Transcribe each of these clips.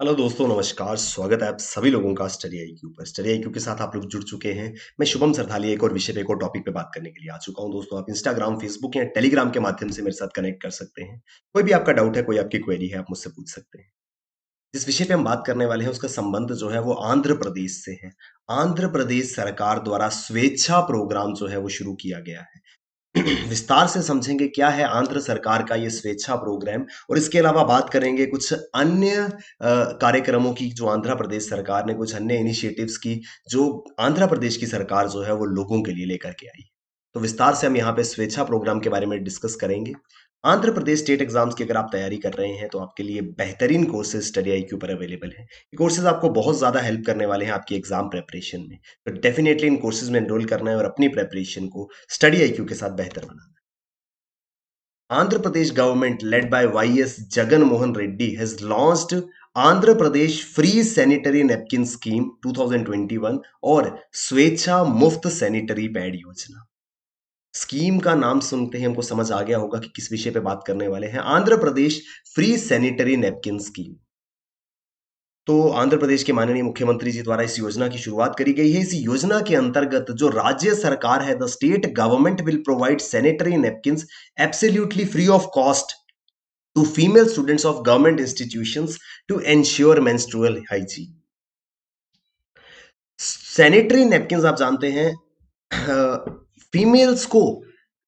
Hello दोस्तों, नमस्कार। स्वागत है आप सभी लोगों का स्टडी आईक्यू पर। स्टडी आईक्यू के साथ आप लोग जुड़ चुके हैं। मैं शुभम सरथाली एक और विषय पे, एक और टॉपिक पे बात करने के लिए आ चुका हूं। दोस्तों, आप इंस्टाग्राम, फेसबुक या टेलीग्राम के माध्यम से मेरे साथ कनेक्ट कर सकते हैं। कोई भी आपका डाउट है, कोई आपकी क्वेरी है, आप मुझसे पूछ सकते हैं। जिस विषय पे हम बात करने वाले हैं उसका संबंध जो है वो आंध्र प्रदेश से है। आंध्र प्रदेश सरकार द्वारा स्वेच्छा प्रोग्राम जो है वो शुरू किया गया है। विस्तार से समझेंगे क्या है आंध्र सरकार का ये स्वेच्छा प्रोग्राम, और इसके अलावा बात करेंगे कुछ अन्य कार्यक्रमों की जो आंध्र प्रदेश सरकार ने, कुछ अन्य इनिशिएटिव्स की जो आंध्र प्रदेश की सरकार जो है वो लोगों के लिए लेकर के आई। तो विस्तार से हम यहाँ पे स्वेच्छा प्रोग्राम के बारे में डिस्कस करेंगे। आंध्र प्रदेश स्टेट एग्जाम्स की अगर आप तैयारी कर रहे हैं तो आपके लिए बेहतरीन कोर्सेज स्टडी आईक्यू पर अवेलेबल है। ये कोर्सेज आपको बहुत ज्यादा हेल्प करने वाले हैं आपकी एग्जाम प्रेपरेशन में। तो डेफिनेटली इन कोर्सेज में एनरोल करना है और अपनी प्रेपरेशन को स्टडी आईक्यू के साथ बेहतर बनाना है। Andhra Pradesh government led by YS Jagan Mohan Reddy has launched Andhra Pradesh free sanitary napkin scheme 2021 और स्वेच्छा मुफ्त सैनिटरी पैड योजना। स्कीम का नाम सुनते ही हमको समझ आ गया होगा कि किस विषय पे बात करने वाले हैं। Andhra Pradesh free sanitary napkin scheme. तो आंध्र प्रदेश के माननीय मुख्यमंत्री जी द्वारा इस योजना की शुरुआत करी गई है। इस योजना के अंतर्गत जो राज्य सरकार है, the state government will provide sanitary napkins absolutely free of cost to female students of government institutions to ensure menstrual hygiene. Sanitary napkins आप जानते हैं, फीमेल्स को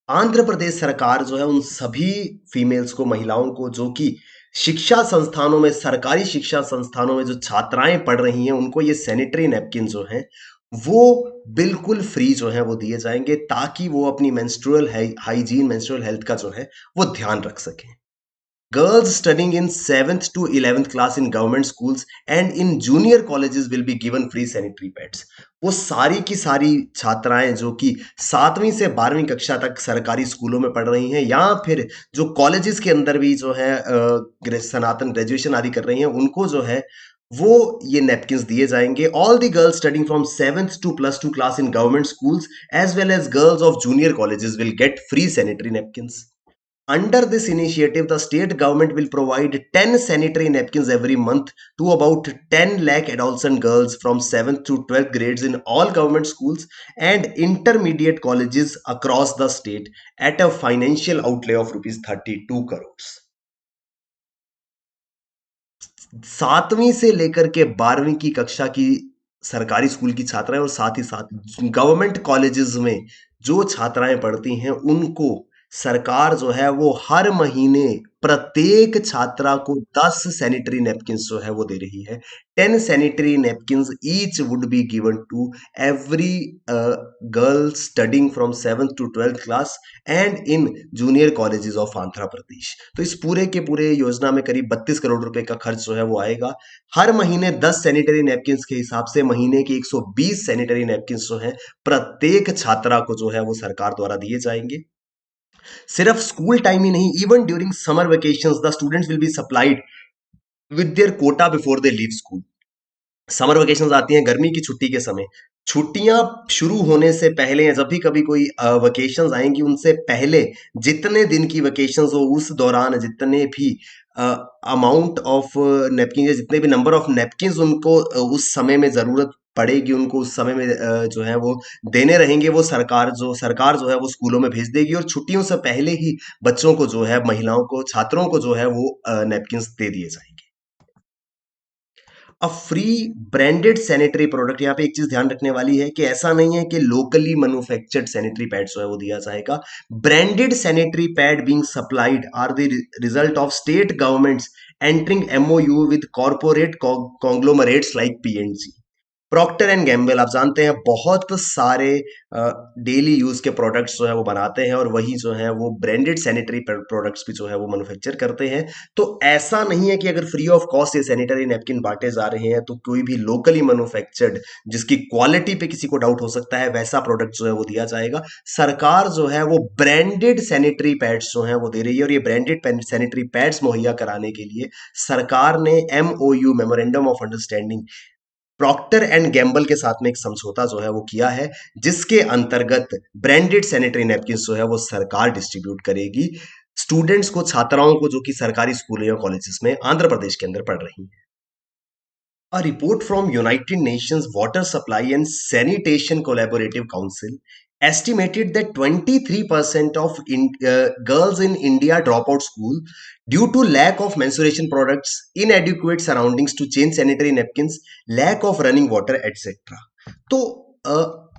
आंध्र प्रदेश सरकार जो है उन सभी फीमेल्स को, महिलाओं को जो कि शिक्षा संस्थानों में, सरकारी शिक्षा संस्थानों में जो छात्राएं पढ़ रही हैं, उनको ये सैनिटरी नैपकिन जो है वो बिल्कुल फ्री जो है वो दिए जाएंगे, ताकि वो अपनी मेंस्ट्रुअल हाइजीन, मेंस्ट्रुअल हेल्थ का जो है वो ध्यान रख सकें। Girls studying in 7th to 11th class in government schools and in junior colleges will be given free sanitary pads। वो सारी की सारी छात्राएं जो कि 7वीं से 12वीं कक्षा तक सरकारी स्कूलों में पढ़ रही हैं, या फिर जो कॉलेजेस के अंदर भी जो है सनातन ग्रेजुएशन आदि कर रही हैं, उनको जो है वो ये नैपकिन्स दिए जाएंगे। All the girls studying from 7th to +2 class in government schools as well as girls of junior colleges will get free sanitary napkins. Under this initiative, the state government will provide 10 sanitary napkins every month to about 10 lakh adolescent girls from 7th to 12th grades in all government schools and intermediate colleges across the state at a financial outlay of rupees 32 crores। 7वीं से लेकर के 12वीं की कक्षा की सरकारी school की छात्राएं और साथ ही साथ गवर्नमेंट कॉलेजेस में जो छात्राएं पढ़ती हैं, उनको सरकार जो है वो हर महीने प्रत्येक छात्रा को 10 सैनिटरी नैपकिन्स जो है वो दे रही है। 10 sanitary napkins each would be given to every girl studying from 7th to 12th class and in junior colleges of Andhra Pradesh. तो इस पूरे के पूरे योजना में करीब 32 करोड़ रुपए का खर्च जो है वो आएगा। हर महीने 10 सैनिटरी नैपकिन्स के हिसाब से महीने के 120 सैनिटरी नैपकिन्स जो है प्रत्येक छात्रा को जो है वो सरकार द्वारा दिए जाएंगे। सिर्फ स्कूल टाइम ही नहीं, even during summer vacations the students will be supplied with their quota before they leave school. Summer vacations आती हैं गर्मी की छुट्टी के समय। छुट्टियां शुरू होने से पहले या जब भी कभी कोई वेकेशंस आएंगी, उनसे पहले जितने दिन की वेकेशंस हो, उस दौरान जितने भी अमाउंट ऑफ नैपकिन या जितने भी नंबर ऑफ नैपकिन्स उनको उस समय में जरूरत पड़ेगी, उनको उस समय में जो है वो देने रहेंगे, वो सरकार जो है वो स्कूलों में भेज देगी, और छुट्टियों से पहले ही बच्चों को जो है, महिलाओं को, छात्रों को जो है वो नैपकिन्स दे दिए जाएंगे। A free branded sanitary product. यहाँ पे एक चीज ध्यान रखने वाली है कि ऐसा नहीं है कि लोकली मैन्युफैक्चर्ड सैनिटरी पैड जो है वो दिया जाएगा। Branded sanitary pad being supplied are the result of state governments entering MoU with corporate conglomerates like PNG. Procter and Gamble आप जानते हैं बहुत सारे डेली यूज के प्रोडक्ट्स जो है वो बनाते हैं, और वही जो है वो ब्रांडेड सैनिटरी प्रोडक्ट्स भी जो है वो मैन्युफैक्चर करते हैं। तो ऐसा नहीं है कि अगर फ्री ऑफ कॉस्ट ये सैनिटरी नैपकिन बांटे जा रहे हैं तो कोई भी लोकली मैन्युफैक्चर्ड जिसकी क्वालिटी पे किसी को डाउट हो सकता है, वैसा प्रोडक्ट जो है वो दिया जाएगा। सरकार जो है वो ब्रांडेड सैनिटरी पैड्स जो है वो दे रही है, और ये ब्रांडेड सैनिटरी पैड्स मुहैया कराने के लिए सरकार ने MoU, memorandum of understanding, Procter and Gamble के साथ में एक समझौता जो है वो किया है, जिसके अंतर्गत ब्रांडेड सैनिटरी नैपकिन जो है वो सरकार डिस्ट्रीब्यूट करेगी स्टूडेंट्स को, छात्राओं को, जो कि सरकारी स्कूलों या कॉलेजेस में आंध्र प्रदेश के अंदर पढ़ रही हैं। A report from United Nations Water Supply and Sanitation Collaborative Council estimated that 23% of girls in India drop out school due to lack of menstruation products, inadequate surroundings to change sanitary napkins, lack of running water, etc. तो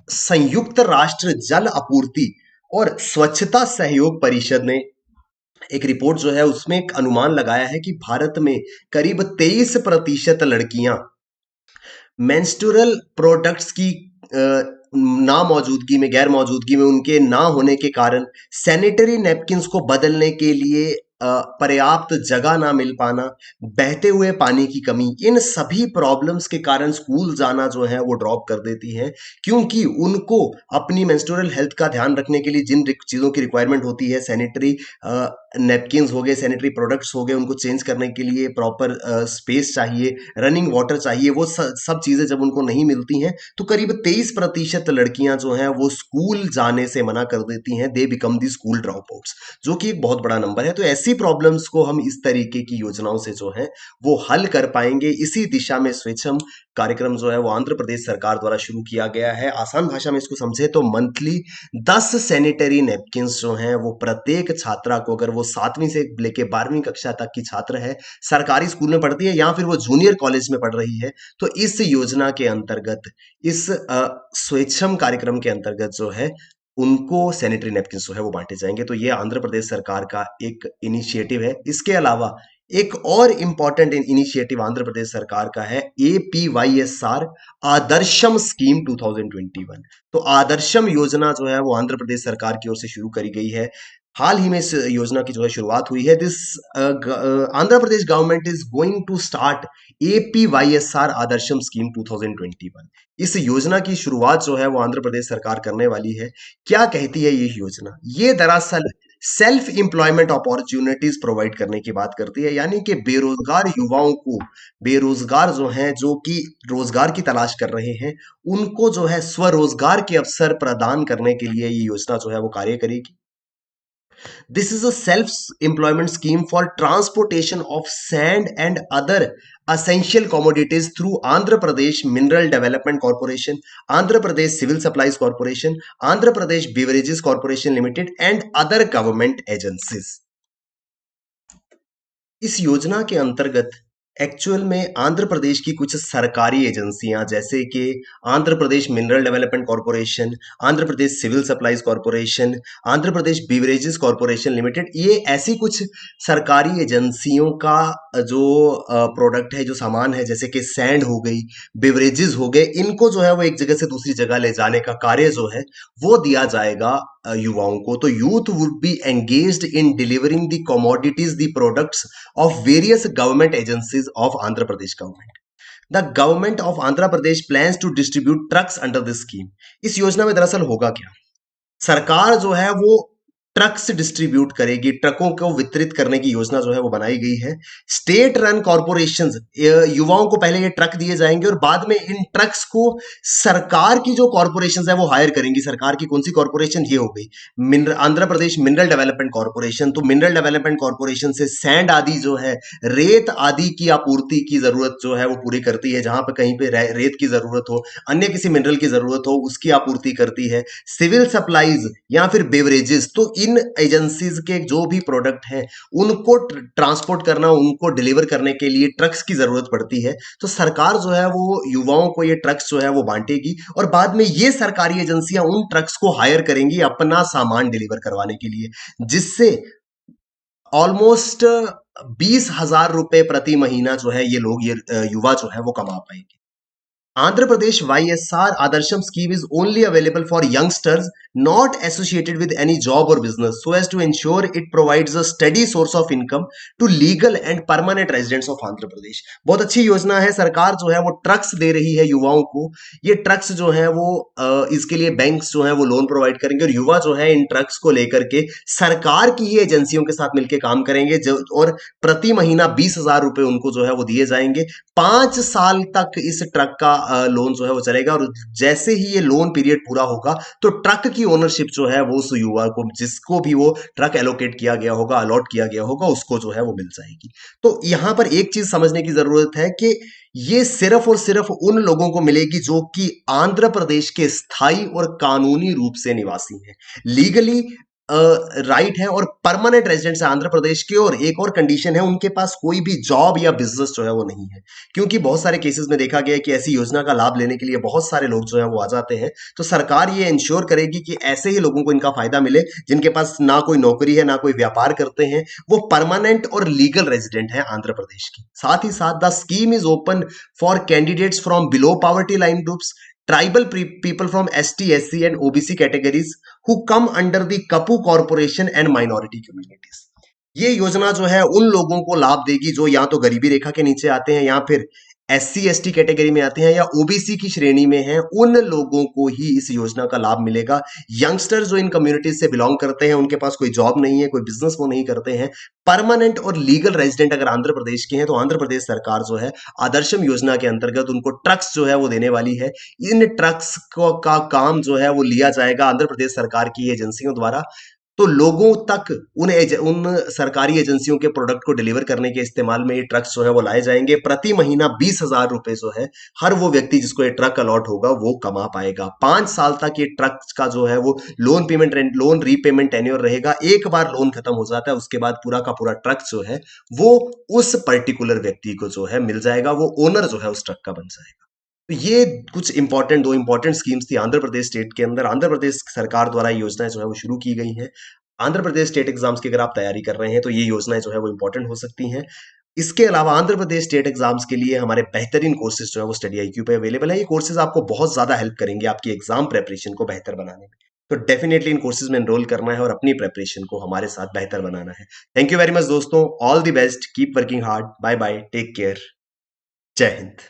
संयुक्त राष्ट्र जल आपूर्ति और स्वच्छता सहयोग परिषद ने एक रिपोर्ट जो है उसमें एक अनुमान लगाया है कि भारत में करीब 23% लड़कियां मेंस्ट्रुअल प्रोडक्ट्स की ना मौजूदगी में, गैर मौजूदगी में, उनके ना होने के कारण सैनिटरी नैपकिन्स को बदलने के लिए पर्याप्त जगह ना मिल पाना, बहते हुए पानी की कमी, इन सभी प्रॉब्लम्स के कारण स्कूल जाना जो है वो ड्रॉप कर देती हैं, क्योंकि उनको अपनी मेंस्ट्रुअल हेल्थ का ध्यान रखने के लिए जिन चीज़ों की रिक्वायरमेंट होती है, सैनिटरी नैपकिन्स हो गए, सैनिटरी प्रोडक्ट्स हो गए, उनको चेंज करने के लिए प्रॉपर स्पेस चाहिए, रनिंग वाटर चाहिए, वो सब चीज़ें जब उनको नहीं मिलती हैं तो करीब 23% लड़कियां जो हैं वो स्कूल जाने से मना कर देती हैं। They become the school drop outs, जो कि एक बहुत बड़ा नंबर है। तो ऐसी प्रॉब्लम्स को हम इस तरीके की योजनाओं से जो है वो हल कर पाएंगे। इसी दिशा में स्वच्छम कार्यक्रम जो है वो आंध्र प्रदेश सरकार द्वारा शुरू किया गया है। आसान भाषा में इसको समझे तो मंथली 10 सैनिटरी नैपकिन्स जो हैं वो प्रत्येक छात्रा को, अगर वो 7वीं से लेके 12वीं कक्षा तक की छात्र है, सरकारी स्कूल में पढ़ती है या फिर वो जूनियर कॉलेज में पढ़ रही है, तो इस योजना के अंतर्गत, इस स्वच्छम कार्यक्रम के अंतर्गत जो है उनको सैनिटरी नैपकिन जो है वो बांटे जाएंगे। तो ये आंध्र प्रदेश सरकार का एक इनिशिएटिव है। इसके अलावा एक और इंपॉर्टेंट इनिशिएटिव आंध्र प्रदेश सरकार का है APYSR आदर्शम स्कीम 2021। तो आदर्शम योजना जो है वो आंध्र प्रदेश सरकार की ओर से शुरू करी गई है। हाल ही में इस योजना की जो है शुरुआत हुई है। This Andhra Pradesh government is going to start APYSR Adarsham scheme 2021। इस योजना की शुरुआत जो है वो आंध्र प्रदेश सरकार करने वाली है। क्या कहती है ये योजना? ये दरअसल सेल्फ एम्प्लॉयमेंट अपॉर्चुनिटीज प्रोवाइड करने की बात करती है, यानी कि बेरोजगार युवाओं को, बेरोजगार जो हैं, जो कि रोजगार की तलाश कर रहे हैं, उनको जो है स्वरोजगार के अवसर प्रदान करने के लिए ये योजना जो है वो कार्य करेगी। This is a self-employment scheme for transportation of sand and other essential commodities through Andhra Pradesh Mineral Development Corporation, Andhra Pradesh Civil Supplies Corporation, Andhra Pradesh Beverages Corporation Limited and other government agencies. इस योजना के अंतर्गत actual में आंध्र प्रदेश की कुछ सरकारी एजेंसियां, जैसे कि Andhra Pradesh mineral development corporation, Andhra Pradesh civil supplies corporation, Andhra Pradesh beverages corporation limited, ये ऐसी कुछ सरकारी एजेंसियों का जो प्रोडक्ट है, जो सामान है, जैसे कि सैंड हो गई, बेवरेजेस हो गए, इनको जो है वो एक जगह से दूसरी जगह ले जाने का कार्य जो है वो दिया जाएगा युवाओं को। तो youth would be engaged in delivering the commodities, the products of various government agencies of Andhra Pradesh government. The government of Andhra Pradesh plans to distribute trucks under this scheme. इस योजना में दरअसल होगा क्या? सरकार जो है वो ट्रक्स डिस्ट्रीब्यूट करेगी, ट्रकों को वितरित करने की योजना जो है वो बनाई गई है। स्टेट रन कॉर्पोरेशंस, युवाओं को पहले ये ट्रक दिए जाएंगे और बाद में इन ट्रक्स को सरकार की जो कॉर्पोरेशंस है वो हायर करेंगी। सरकार की कौन सी कॉर्पोरेशन? ये हो गई Andhra Pradesh mineral development corporation. तो मिनरल डेवलपमेंट कॉर्पोरेशन से सैंड आदि जो है, रेत आदि की आपूर्ति की जरूरत जो है वो पूरी करती है। जहां पर कहीं पे रेत की जरूरत हो, अन्य किसी मिनरल की जरूरत हो, उसकी आपूर्ति करती है। सिविल सप्लाईज या फिर बेवरेजेस, तो इन एजेंसीज के जो भी प्रोडक्ट हैं उनको ट्रांसपोर्ट करना, उनको डिलीवर करने के लिए ट्रक्स की जरूरत पड़ती है। तो सरकार जो है वो युवाओं को ये ट्रक्स जो है वो बांटेगी और बाद में ये सरकारी एजेंसियां उन ट्रक्स को हायर करेंगी अपना सामान डिलीवर करवाने के लिए, जिससे ऑलमोस्ट 20,000 रुपए प्रति महीना जो है ये लोग, ये युवा जो है वो कमा पाएंगे। Andhra Pradesh YSR Adarsham scheme is only available for youngsters not associated with any job or business, so as to ensure it provides a steady source of income to legal and permanent residents of Andhra Pradesh. बहुत अच्छी योजना है। सरकार जो है वो trucks दे रही है युवाओं को। ये ट्रक्स जो है वो इसके लिए बैंक्स जो है वो लोन प्रोवाइड करेंगे और युवा जो है इन ट्रक्स को लेकर के सरकार की ही एजेंसियों के साथ मिलकर काम करेंगे, और प्रति महीना 20,000 रुपए उनको जो है वो दिए जाएंगे। 5 साल तक इस ट्रक का लोन जो है वो चलेगा, और जैसे ही ये लोन पीरियड पूरा होगा तो ट्रक की ओनरशिप जो है वो उस युवा को, जिसको भी वो ट्रक एलोकेट किया गया होगा, अलॉट किया गया होगा, उसको जो है वो मिल जाएगी। तो यहां पर एक चीज समझने की जरूरत है कि ये सिर्फ और सिर्फ उन लोगों को मिलेगी जो कि आंध्र प्रदेश के स्थायी और कानूनी रूप से निवासी हैं, लीगली राइट है और परमानेंट रेजिडेंट्स है आंध्र प्रदेश के। और एक और कंडीशन है, उनके पास कोई भी जॉब या बिजनेस जो है वो नहीं है, क्योंकि बहुत सारे केसेस में देखा गया है कि ऐसी योजना का लाभ लेने के लिए बहुत सारे लोग जो है वो आ जाते हैं। तो सरकार ये इंश्योर करेगी कि ऐसे ही लोगों को इनका फायदा मिले जिनके पास ना कोई नौकरी है, ना कोई व्यापार करते हैं, वो परमानेंट और लीगल रेजिडेंट है आंध्र प्रदेश की। साथ ही साथ the scheme is open for candidates from below poverty line groups, tribal people from ST, SC and OBC categories who come under the Kapu Corporation and minority communities। ये योजना जो है उन लोगों को लाभ देगी जो या तो गरीबी रेखा के नीचे आते हैं, या फिर SC, ST कैटेगरी में आते हैं, या OBC की श्रेणी में हैं, उन लोगों को ही इस योजना का लाभ मिलेगा। यंगस्टर जो इन कम्युनिटीज से बिलोंग करते हैं, उनके पास कोई जॉब नहीं है, कोई बिजनेस वो नहीं करते हैं, परमानेंट और लीगल रेजिडेंट अगर आंध्र प्रदेश के हैं, तो आंध्र प्रदेश सरकार जो है आदर्शम योजना के अंतर्गत उनको ट्रक्स जो है वो देने वाली है। इन ट्रक्स का काम जो है वो लिया जाएगा आंध्र प्रदेश सरकार की एजेंसियों द्वारा। तो लोगों तक उन सरकारी एजेंसियों के प्रोडक्ट को डिलीवर करने के इस्तेमाल में ये ट्रक्स जो है वो लाए जाएंगे। प्रति महीना 20,000 रुपए जो है हर वो व्यक्ति जिसको ये ट्रक अलॉट होगा वो कमा पाएगा। 5 साल तक ये ट्रक का जो है वो लोन रीपेमेंट टेन्योर रहेगा। एक बार लोन खत्म हो जाता है उसके बाद पूरा का पूरा ट्रक जो है वो उस पर्टिकुलर व्यक्ति को जो है मिल जाएगा, वो ओनर जो है उस ट्रक का बन जाएगा। तो ये कुछ दो इंपॉर्टेंट स्कीम्स थी आंध्र प्रदेश स्टेट के अंदर। आंध्र प्रदेश सरकार द्वारा ये योजनाएं जो है वो शुरू की गई हैं। आंध्र प्रदेश स्टेट एग्जाम्स की अगर आप तैयारी कर रहे हैं तो ये योजनाएं जो है वो इंपॉर्टेंट हो सकती हैं। इसके अलावा आंध्र प्रदेश स्टेट एग्जाम्स के लिए हमारे बेहतरीन कोर्सेज जो है वो स्टडी IQ पे अवेलेबल है। ये कोर्सेज आपको बहुत ज्यादा हेल्प करेंगे आपकी एग्जाम प्रेपरेशन को बेहतर बनाने में। तो डेफिनेटली इन कोर्सेज में एनरोल करना है और अपनी प्रेपरेशन को हमारे साथ बेहतर बनाना है। थैंक यू वेरी मच दोस्तों, all the best, keep working hard, bye bye, take care, जय हिंद।